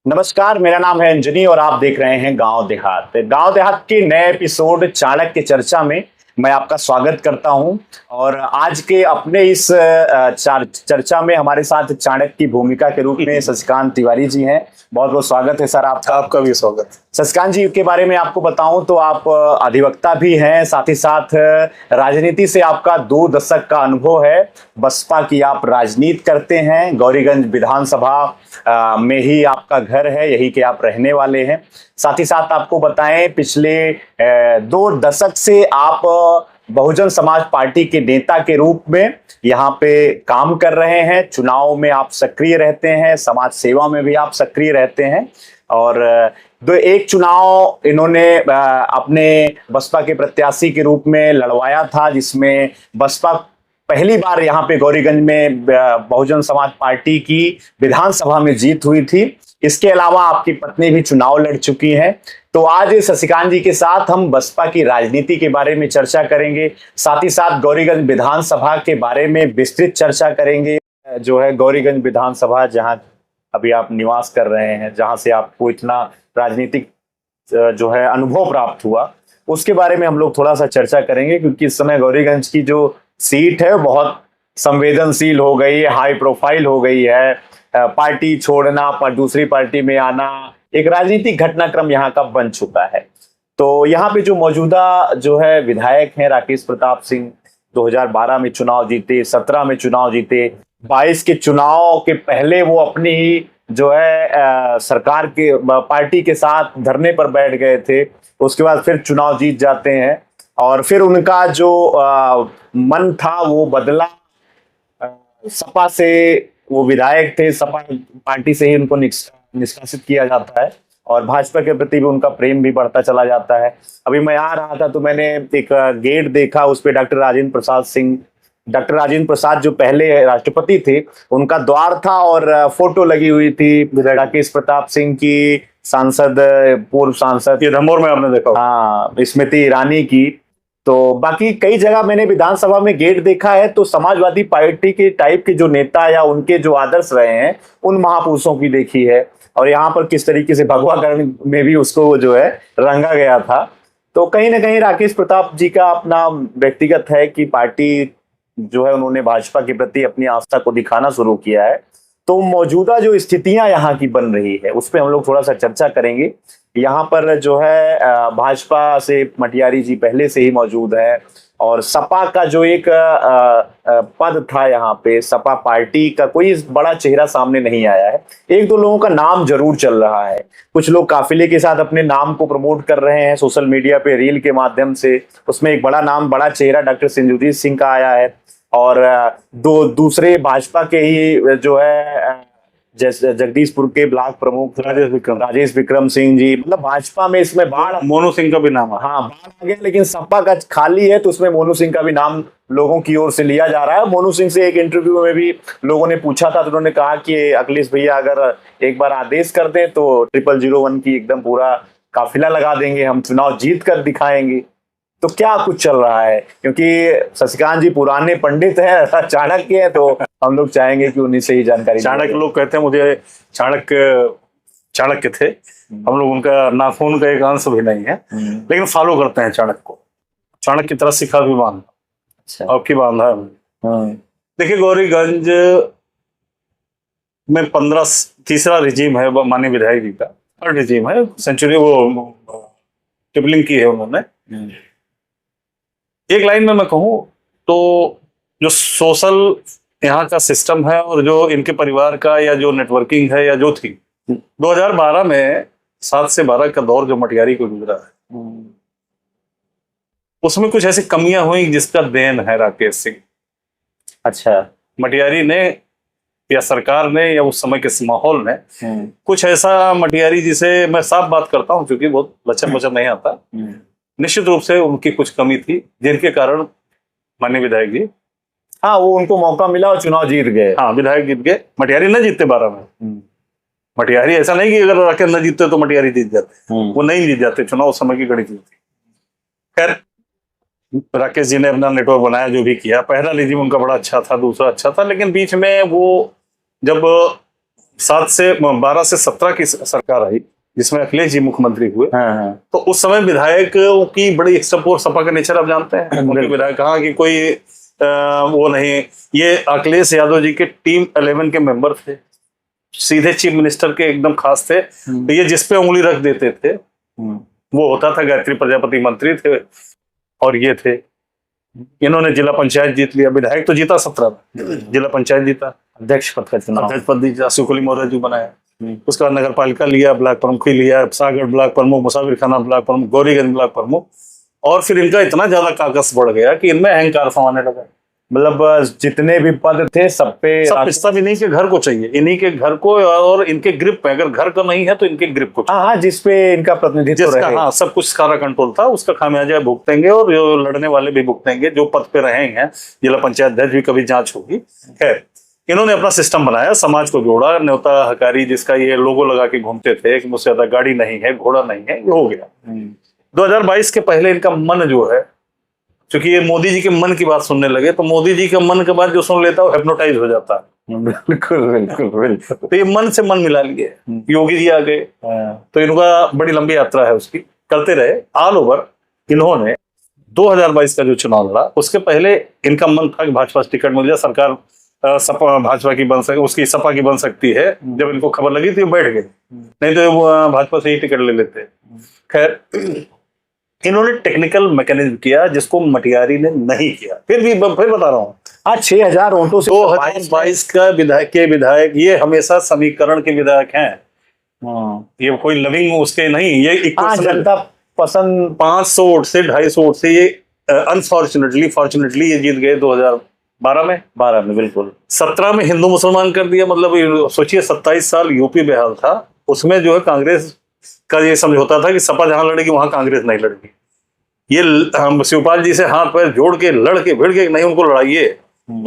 नमस्कार, मेरा नाम है अंजनी और आप देख रहे हैं गांव देहात। गांव देहात के नए एपिसोड चाणक्य चर्चा में मैं आपका स्वागत करता हूं। और आज के अपने इस चर्चा में हमारे साथ चाणक्य की भूमिका के रूप में शशिकांत तिवारी जी हैं। बहुत बहुत स्वागत है सर आपका। आपका भी स्वागत। शशिकांत जी के बारे में आपको बताऊं तो आप अधिवक्ता भी हैं, साथ ही साथ राजनीति से आपका 2 दशक का अनुभव है। बसपा की आप राजनीति करते हैं, गौरीगंज विधानसभा में ही आपका घर है, यही के आप रहने वाले हैं। साथ ही साथ आपको बताएं, पिछले 2 दशक से आप बहुजन समाज पार्टी के नेता के रूप में यहाँ पे काम कर रहे हैं। चुनाव में आप सक्रिय रहते हैं, समाज सेवा में भी आप सक्रिय रहते हैं। और एक चुनाव इन्होंने अपने बसपा के प्रत्याशी के रूप में लड़वाया था, जिसमें बसपा पहली बार यहाँ पे गौरीगंज में बहुजन समाज पार्टी की विधानसभा में जीत हुई थी। इसके अलावा आपकी पत्नी भी चुनाव लड़ चुकी हैं। तो आज शशिकांत जी के साथ हम बसपा की राजनीति के बारे में चर्चा करेंगे, साथ ही साथ गौरीगंज विधानसभा के बारे में विस्तृत चर्चा करेंगे। जो है गौरीगंज विधानसभा, जहां अभी आप निवास कर रहे हैं, जहां से आपको इतना राजनीतिक जो है अनुभव प्राप्त हुआ, उसके बारे में हम लोग थोड़ा सा चर्चा करेंगे। क्योंकि इस समय गौरीगंज की जो सीट है बहुत संवेदनशील हो गई है, हाई प्रोफाइल हो गई है। पार्टी छोड़ना पर दूसरी पार्टी में आना एक राजनीतिक घटनाक्रम यहाँ का बन चुका है। तो यहाँ पे जो मौजूदा जो है विधायक हैं राकेश प्रताप सिंह, 2012 में चुनाव जीते, 17 में चुनाव जीते, 22 के चुनाव के पहले वो अपनी ही जो है सरकार के पार्टी के साथ धरने पर बैठ गए थे। उसके बाद फिर चुनाव जीत जाते हैं और फिर उनका जो मन था वो बदला। सपा से वो विधायक थे, सपा पार्टी से ही उनको निष्कासित किया जाता है और भाजपा के प्रति भी उनका प्रेम भी बढ़ता चला जाता है। अभी मैं आ रहा था तो मैंने एक गेट देखा, उस पे डॉक्टर राजेंद्र प्रसाद जो पहले राष्ट्रपति थे उनका द्वार था और फोटो लगी हुई थी राकेश प्रताप सिंह की, सांसद, पूर्व सांसद, ये धमोर में आपने देखा। हाँ, स्मृति ईरानी की। तो बाकी कई जगह मैंने विधानसभा में गेट देखा है तो समाजवादी पार्टी के टाइप के जो नेता या उनके जो आदर्श रहे हैं उन महापुरुषों की देखी है। और यहाँ पर किस तरीके से भगवाकरण में भी उसको जो है रंगा गया था। तो कहीं ना कहीं राकेश प्रताप जी का अपना व्यक्तिगत है कि पार्टी जो है उन्होंने भाजपा के प्रति अपनी आस्था को दिखाना शुरू किया है। तो मौजूदा जो स्थितियां यहाँ की बन रही है उस पर हम लोग थोड़ा सा चर्चा करेंगे। यहाँ पर जो है भाजपा से मटियारी जी पहले से ही मौजूद है और सपा का जो एक पद था, यहाँ पे सपा पार्टी का कोई बड़ा चेहरा सामने नहीं आया है। 1-2 लोगों का नाम जरूर चल रहा है, कुछ लोग काफिले के साथ अपने नाम को प्रमोट कर रहे हैं सोशल मीडिया पे रील के माध्यम से। उसमें एक बड़ा नाम, बड़ा चेहरा डॉक्टर सिंधुजीत सिंह का आया है और 2 दूसरे भाजपा के ही जो है जैसे जगदीशपुर के ब्लॉक प्रमुख राजेश विक्रम सिंह जी, मतलब भाजपा में इसमें बाढ़, मोनू सिंह का भी नाम है। हाँ, बाढ़ आ गया, लेकिन सपा का खाली है तो उसमें मोनू सिंह का भी नाम लोगों की ओर से लिया जा रहा है। मोनू सिंह से एक इंटरव्यू में भी लोगों ने पूछा था तो उन्होंने कहा कि अखिलेश भैया अगर एक बार आदेश कर दें तो 0001 की एकदम पूरा काफिला लगा देंगे, हम चुनाव जीत कर दिखाएंगे। तो क्या कुछ चल रहा है, क्योंकि शशिकांत जी पुराने पंडित हैं, चाणक्य हैं, तो हम लोग चाहेंगे कि उन्हीं से ही जानकारी। चाणक्य लोग कहते हैं, मुझे चाणक्य थे, हम लोग उनका नाखून का एक अंश भी नहीं है, लेकिन फॉलो करते हैं चाणक्य को। चाणक्य की तरह सिखा भी बांधा। अच्छा, आपकी बांधा है। देखिए, गौरीगंज में तीसरा रिजीम है माननीय विधायक जी का, थर्ड रिजीम है। सेंचुरी वो टिपलिंग की है उन्होंने। एक लाइन में मैं कहूं तो जो सोशल यहाँ का सिस्टम है और जो इनके परिवार का या जो नेटवर्किंग है या जो थी 2012 में 7 से 12 का दौर जो मटियारी को गुजरा है, उसमें कुछ ऐसी कमियां हुई जिसका देन है राकेश सिंह। अच्छा, मटियारी ने या सरकार ने या उस समय के माहौल ने कुछ ऐसा, मटियारी जिसे मैं साफ बात करता हूं क्योंकि बहुत लचर मचर नहीं आता, निश्चित रूप से उनकी कुछ कमी थी जिनके कारण माननीय विधायक जी, हाँ, वो उनको मौका मिला और चुनाव जीत गए। हाँ, विधायक जीत गए। मटियारी न जीतते 12 में। मटियारी ऐसा नहीं कि अगर राकेश न जीतते तो मटियारी जीत जाते, वो नहीं जीत जाते, चुनाव समय की गणित थी। खैर, राकेश जी ने अपना नेटवर्क बनाया, जो भी किया। पहला रिजीम उनका बड़ा अच्छा था, दूसरा अच्छा था, लेकिन बीच में वो जब 12 से 17 की सरकार आई जिसमें अखिलेश जी मुख्यमंत्री हुए। हाँ। तो उस समय विधायकों की बड़ी सपोर्ट, सपा का नेचर आप जानते हैं, उनके विधायक कहाँ कि कोई वो नहीं। ये अखिलेश यादव जी के टीम 11 के मेंबर थे, सीधे चीफ मिनिस्टर के एकदम खास थे। तो ये जिस पे उंगली रख देते थे वो होता था। गायत्री प्रजापति मंत्री थे और ये थे। इन्होंने जिला पंचायत जीत लिया, विधायक तो जीता 17, जिला पंचायत जीता, अध्यक्ष पद का चुनाव, अध्यक्ष पद जीता, सुकुली मौर्य जी बनाया। उसके बाद नगर पालिका लिया, ब्लॉक प्रमुख लिया, सागर ब्लॉक प्रमुख, मुसाफिर खाना ब्लॉक प्रमुख, गौरीगंज ब्लॉक प्रमुख। और फिर इनका इतना ज्यादा काकस बढ़ गया कि इनमें अहंकार समाने लगा। मतलब जितने भी पद थे सब पे सब इन्हीं के घर को चाहिए, इन्हीं के घर को और इनके ग्रिप पे। अगर घर का नहीं है तो इनके ग्रिप को। हाँ, जिसपे इनका प्रतिनिधित्व रहे। हाँ, सब कुछ सारा कंट्रोल था, उसका खामियाजा भुगतेंगे और जो लड़ने वाले भी भुगतेंगे, जो पद पे रहे हैं। जिला पंचायत अध्यक्ष भी कभी जांच होगी। खैर, इन्होंने अपना सिस्टम बनाया, समाज को जोड़ा। न्योता हकारी जिसका ये लोगो लगा के घूमते थे कि मुझसे ज्यादा गाड़ी नहीं है, घोड़ा नहीं है, ये हो गया। 2022 के पहले इनका मन जो है, क्योंकि ये मोदी जी के मन की बात सुनने लगे, तो मोदी जी के मन के बाद जो सुन लेता है वो हिप्नोटाइज हो जाता है। बिल्कुल बिल्कुल बिल्कुल। तो ये मन से मन मिला लिए। योगी जी आ गए, तो इनका बड़ी लंबी यात्रा है, उसकी करते रहे। ऑल ओवर इन्होंने 2022 का जो चुनाव लड़ा, उसके पहले इनका मन था कि भाजपा से टिकट मिल जाए, सरकार सपा भाजपा की बन सके, उसकी सपा की बन सकती है। जब इनको खबर लगी तो ये बैठ गए, नहीं तो वो भाजपा से ही टिकट ले लेते। खैर, इन्होंने टेक्निकल मैकेनिज्म किया जिसको मटियारी ने नहीं किया। फिर बता रहा हूँ, आज 6000 वोटों से 2022 का विधायक ये हमेशा समीकरण के विधायक हैं। ये कोई लविंग उसके नहीं, ये जनता पसंद 500 वोट से 250 वोट से ये फॉर्चुनेटली ये जीत गए 2012 में। बिल्कुल। 17 में हिंदू मुसलमान कर दिया। मतलब सोचिए, 27 साल यूपी बेहाल था, उसमें जो है कांग्रेस का ये समझौता था कि सपा जहां लड़ेगी वहां कांग्रेस नहीं लड़ेगी। ये शिवपाल जी से हाथ पैर जोड़ के लड़ के भिड़ के नहीं उनको लड़ाइए।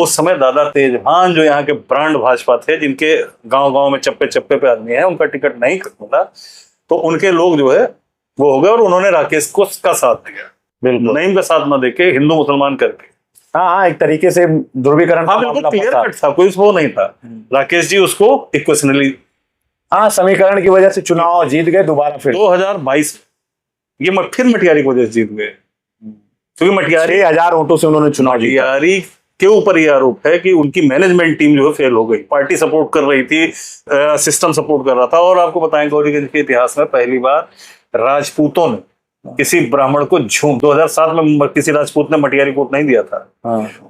उस समय दादा तेजभान जो यहाँ के ब्रांड भाजपा थे, जिनके गांव में चप्पे चप्पे पे आदमी है, उनका टिकट नहीं मिला, तो उनके लोग जो है वो हो गए और उन्होंने राकेश को का साथ दिया। बिल्कुल, नईम का साथ न देके हिंदू मुसलमान करके। हाँ, एक तरीके से ध्रुवीकरण। हाँ, बिल्कुल क्लियर कट था, कोई वो नहीं था। राकेश जी उसको इक्वेशनली, हाँ, समीकरण की वजह से चुनाव जीत गए दोबारा। फिर 2022 ये फिर मटियारी की वजह से जीत गए, क्योंकि मटियारी 6000 वोटों से उन्होंने चुनाव जीता। मटियारी के ऊपर ये आरोप है कि उनकी मैनेजमेंट टीम जो है फेल हो गई। पार्टी सपोर्ट कर रही थी, सिस्टम सपोर्ट कर रहा था। और आपको बताएं, गौरीगंज के इतिहास में पहली बार राजपूतों ने किसी ब्राह्मण को 2007 में किसी राजपूत ने मटियारी वोट नहीं दिया था।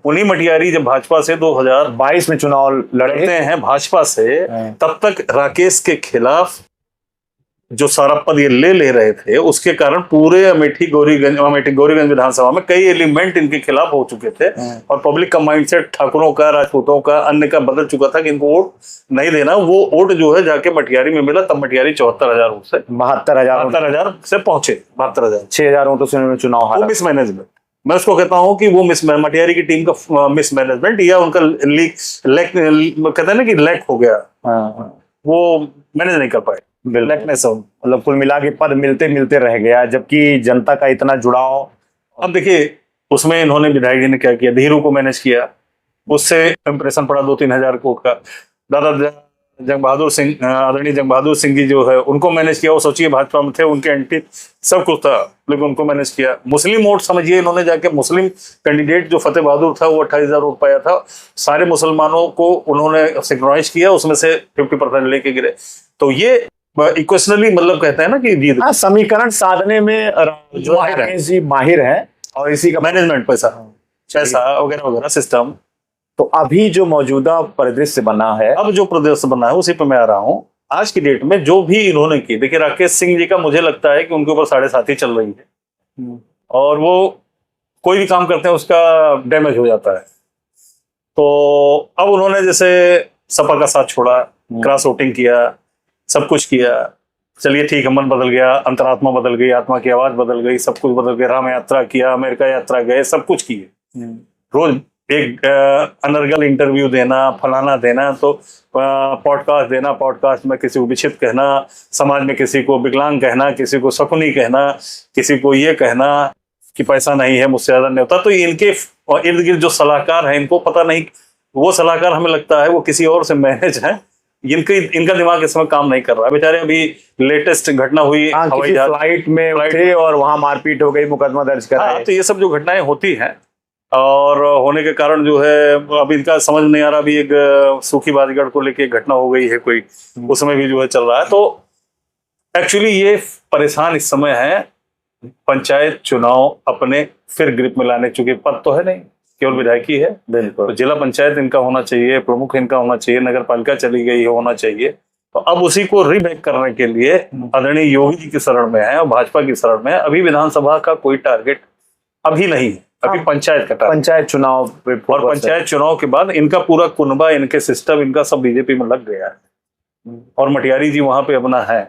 उन्हीं मटियारी जब भाजपा से 2022 में चुनाव लड़ते हैं भाजपा से, तब तक राकेश के खिलाफ जो सारा पद ये ले रहे थे, उसके कारण पूरे अमेठी गौरीगंज विधानसभा में कई एलिमेंट इनके खिलाफ हो चुके थे। और पब्लिक का माइंडसेट ठाकुरों का, राजपूतों का, अन्य का बदल चुका था कि इनको वोट नहीं देना। वो वोट जो है जाके मटियारी में मिला, तब मटियारी 74,000 वोट से 72,000 से पहुंचे 72,000। 6000 वोटों से उन्होंने चुनाव हारा। मिसमैनेजमेंट, मैं उसको कहता हूँ कि वो मटियारी की टीम का मिसमैनेजमेंट या उनका कहते हैं ना कि लैक हो गया, वो मैनेज नहीं कर पाए। मतलब कुल मिला के पद मिलते मिलते रह गया, जबकि जनता का इतना जुड़ाव। अब देखिए, उसमें इन्होंने विधायक जी ने क्या किया, धीरू को मैनेज किया, उससे इंप्रेशन पड़ा 2-3 हजार वोट का। दादा जंग बहादुर सिंह, आदरणीय जंग बहादुर सिंह जी जो है, उनको मैनेज किया। वो सोचिए भाजपा में थे, उनके एंटी सब कुछ था, लेकिन उनको मैनेज किया। मुस्लिम वोट समझिए, इन्होंने जाके मुस्लिम कैंडिडेट जो फतेह बहादुर था, वो 28,000 वोट पाया था। सारे मुसलमानों को उन्होंने सिंक्रोनाइज किया, उसमें से 50% लेके गिरे। तो ये इक्वेशनली, मतलब कहते हैं ना कि जीत। समीकरण साधने में जो राकेश जी माहिर है, और इसी का मैनेजमेंट, पैसा वगैरह वगैरह सिस्टम। तो अभी जो मौजूदा परिदृश्य बना है, अब जो परिदृश्य बना है उसी पे मैं आ रहा हूँ। आज की डेट में जो भी इन्होंने की, देखिए राकेश सिंह जी का मुझे लगता है कि उनके ऊपर 7.5 चल रही है, और वो कोई भी काम करते हैं उसका डैमेज हो जाता है। तो अब उन्होंने जैसे सपा का साथ छोड़ा, क्रॉस वोटिंग किया, सब कुछ किया, चलिए ठीक है, मन बदल गया, अंतरात्मा बदल गई, आत्मा की आवाज बदल गई, सब कुछ बदल गया। राम यात्रा किया, अमेरिका यात्रा गए, सब कुछ किए। रोज एक अनर्गल इंटरव्यू देना, फलाना देना, तो पॉडकास्ट देना, पॉडकास्ट में किसी को विचित्र कहना, समाज में किसी को विकलांग कहना, किसी को शकुनी कहना, किसी को ये कहना कि पैसा नहीं है, मुझसे ज्यादा नहीं होता। तो इनके इर्द गिर्द जो सलाहकार हैं, इनको पता नहीं, वो सलाहकार हमें लगता है वो किसी और से मैनेज है, इनका दिमाग इस समय काम नहीं कर रहा है। बेचारे अभी लेटेस्ट घटना हुई हवाई जहाज फ्लाइट में थे और वहां मारपीट हो गई, मुकदमा दर्ज कराया। तो ये सब जो घटनाएं होती हैं और होने के कारण जो है अब इनका समझ नहीं आ रहा। अभी एक सूखी बाजीगढ़ को लेके घटना हो गई है कोई, उस समय भी जो है चल रहा है। तो एक्चुअली ये परेशान इस समय है पंचायत चुनाव अपने फिर ग्रिप में लाने, चूंकि पद तो है नहीं, केवल विधायकी है। बिल्कुल। तो जिला पंचायत इनका होना चाहिए, प्रमुख इनका होना चाहिए, नगर पालिका चली गई होना चाहिए। तो अब उसी को रिबैक करने के लिए आदरणीय योगी जी की शरण में है और भाजपा की शरण में है। अभी विधानसभा का कोई टारगेट अभी नहीं है, अभी पंचायत का टारगेट, पंचायत चुनाव पे और पंचायत चुनाव के बाद इनका पूरा कुनबा, इनके सिस्टम, इनका सब बीजेपी में लग गया है और मटियारी जी वहां पे अपना है।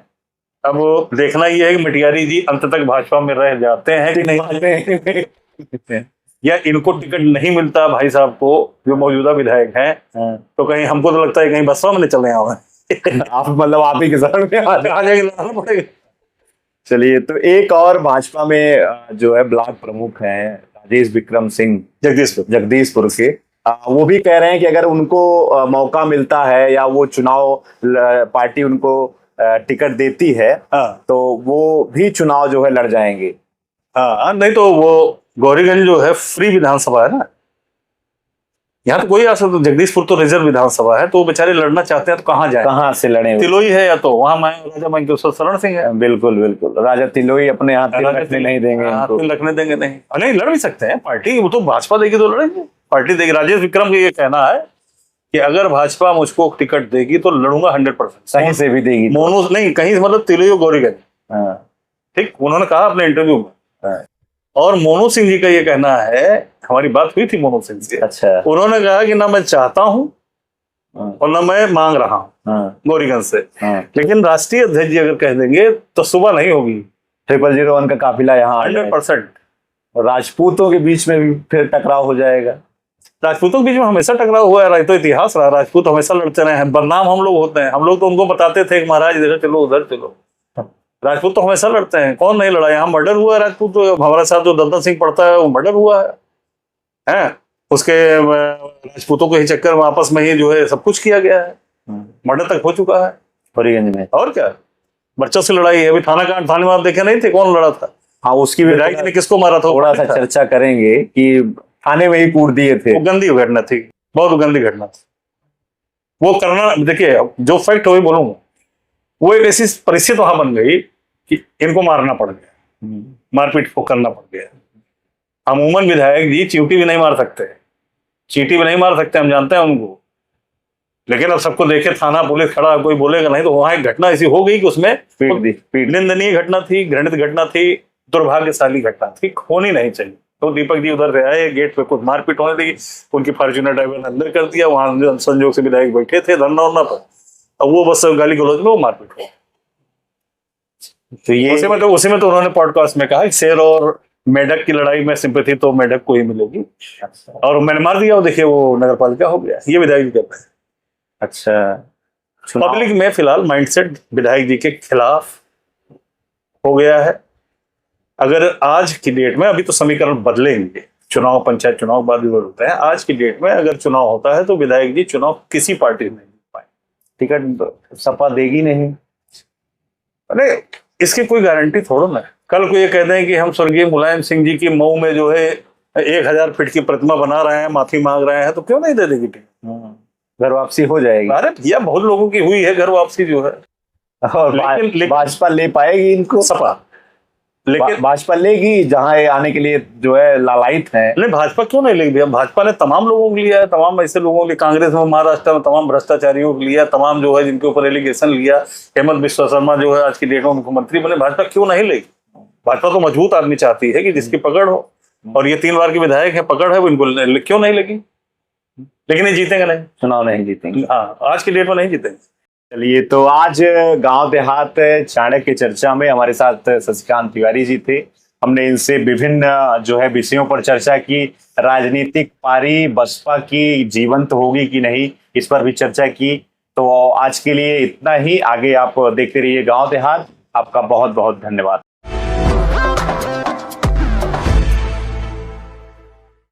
अब देखना ये है कि मटियारी जी अंत तक भाजपा में रह जाते हैं कि नहीं, या इनको टिकट नहीं मिलता भाई साहब को जो मौजूदा विधायक हैं। तो कहीं हमको तो लगता है कहीं बसपा में चले आए आप मतलब आप ही के शरण में आ जाएंगे। चलिए, तो एक और भाजपा में जो है ब्लॉक प्रमुख हैं राजेश विक्रम सिंह जगदीशपुर के, वो भी कह रहे हैं कि अगर उनको मौका मिलता है या वो चुनाव पार्टी उनको टिकट देती है तो वो भी चुनाव जो है लड़ जाएंगे। नहीं तो वो गौरीगंज जो है फ्री विधानसभा है ना, यहाँ तो कोई आ सकता। जगदीशपुर तो रिजर्व विधानसभा है, तो वो बेचारे लड़ना चाहते हैं तो कहाँ जाए, कहाँ से लड़े? तिलोई है या तो वहाँ राजा मंकेश्वर शरण सिंह है। बिल्कुल बिल्कुल, राजा तिलोई अपने हाथ रखने नहीं देंगे, रखने देंगे नहीं लड़ भी सकते हैं पार्टी, वो तो भाजपा देगी तो लड़ेंगे, पार्टी देगी। राजेश विक्रम का ये कहना है कि अगर भाजपा मुझको टिकट देगी तो लड़ूंगा 100%, कहीं से भी देगी, मोनो नहीं कहीं, मतलब तिलोई और गौरीगंज। ठीक, उन्होंने कहा अपने इंटरव्यू में। और मोनू सिंह जी का ये कहना है, हमारी बात हुई थी मोनू सिंह से, अच्छा, उन्होंने कहा कि ना मैं चाहता हूं और ना मैं मांग रहा हूं गौरीगंज से, लेकिन राष्ट्रीय अध्यक्ष जी अगर कह देंगे तो सुबह नहीं होगी। 0001 का काफिला यहाँ 100%। राजपूतों के बीच में भी फिर टकराव हो जाएगा। राजपूतों के बीच में हमेशा टकराव हुआ है, तो इतिहास रहा, राजपूत हमेशा लड़ते रहे हैं। बदनाम हम लोग होते हैं, हम लोग तो उनको बताते थे कि महाराज इधर चलो उधर चलो। राजपूत तो हमेशा लड़ते हैं, कौन नहीं लड़ा? यहाँ मर्डर हुआ है राजपूत, तो हमारे साथ जो दलदल सिंह पढ़ता है वो मर्डर हुआ है? उसके राजपूतों के ही चक्कर में आपस में ही जो है सब कुछ किया गया है, मर्डर तक हो चुका है गौरीगंज में। और क्या बच्चों से लड़ाई है, अभी थाने में आप देखे नहीं थे कौन लड़ा था? हाँ, उसकी विधायक ने किसको मारा था थोड़ा सा चर्चा करेंगे कि थाने में ही कूट दिए थे। वो गंदी घटना थी, बहुत गंदी घटना थी। वो करना, देखिए जो फैक्ट हो बोलूंगा, वो एक ऐसी परिस्थिति वहां बन गई कि इनको मारना पड़ गया, मारपीट को करना पड़ गया। अमूमन विधायक जी चींटी भी नहीं मार सकते, चींटी भी नहीं मार सकते, हम जानते हैं उनको, लेकिन अब सबको देखे थाना पुलिस खड़ा, कोई बोलेगा नहीं। तो वहां एक घटना ऐसी हो गई कि उसमें निंदनीय घटना थी, घृणित घटना थी, दुर्भाग्यशाली घटना थी, होनी नहीं चाहिए। तो दीपक जी उधर से आए, गेट पे कुछ मारपीट होने लगी, उनकी फॉर्च्यूनर ड्राइवर ने अंदर कर दिया, वहां संजोग से विधायक बैठे थे धरना उरना पर, अब वो बस गाली गलौज में वो मारपीट हो। तो ये उसी में तो उन्होंने पॉडकास्ट में कहा शेर और मेढक की लड़ाई में सिंपैथी तो मेढक को ही मिलेगी, और मैंने मार दिया, और देखिए वो नगर पालिका हो गया। ये विधायक जी कहते हैं। अच्छा, पब्लिक में फिलहाल माइंडसेट विधायक जी के खिलाफ हो गया है। अगर आज की डेट में, अभी तो समीकरण बदलेंगे, चुनाव पंचायत चुनाव बाद भी होते हैं, आज की डेट में अगर चुनाव होता है तो विधायक जी चुनाव किसी पार्टी में नहीं पाए, टिकट सपा देगी नहीं। अरे इसकी कोई गारंटी थोड़ा ना है। कल को ये कहते हैं कि हम स्वर्गीय मुलायम सिंह जी की मऊ में जो है 1000 फीट की प्रतिमा बना रहे हैं, माफी मांग रहे हैं, तो क्यों नहीं दे देगी टिकट? घर वापसी हो जाएगी। अरे भैया बहुत लोगों की हुई है घर वापसी जो है, और लेकिन भाजपा ले पाएगी इनको? सपा लेकिन भाजपा लेगी जहां आने के लिए जो है लालायित है। नहीं, भाजपा क्यों नहीं लेगी भैया? भाजपा ने तमाम लोगों को लिया है, तमाम ऐसे लोगों को लिया, कांग्रेस में महाराष्ट्र में तमाम भ्रष्टाचारियों को लिया, तमाम जो है जिनके ऊपर एलिगेशन लिया। हेमंत बिस्वा शर्मा जो है आज की डेट में मुख्यमंत्री बने, भाजपा क्यों नहीं लेगी? भाजपा तो मजबूत आदमी चाहती है कि जिसकी पकड़ हो, और ये 3 बार के विधायक है, पकड़ है, वो इनको क्यों नहीं लगी? लेकिन ये जीतेंगे नहीं, चुनाव नहीं जीतेंगे। हाँ, आज की डेट में नहीं जीतेंगे। चलिए, तो आज गांव देहात चाणक्य चर्चा में हमारे साथ शशिकांत तिवारी जी थे। हमने इनसे विभिन्न जो है विषयों पर चर्चा की। राजनीतिक पारी बसपा की जीवंत होगी कि नहीं, इस पर भी चर्चा की। तो आज के लिए इतना ही। आगे आप देखते रहिए गांव देहात। आपका बहुत बहुत धन्यवाद।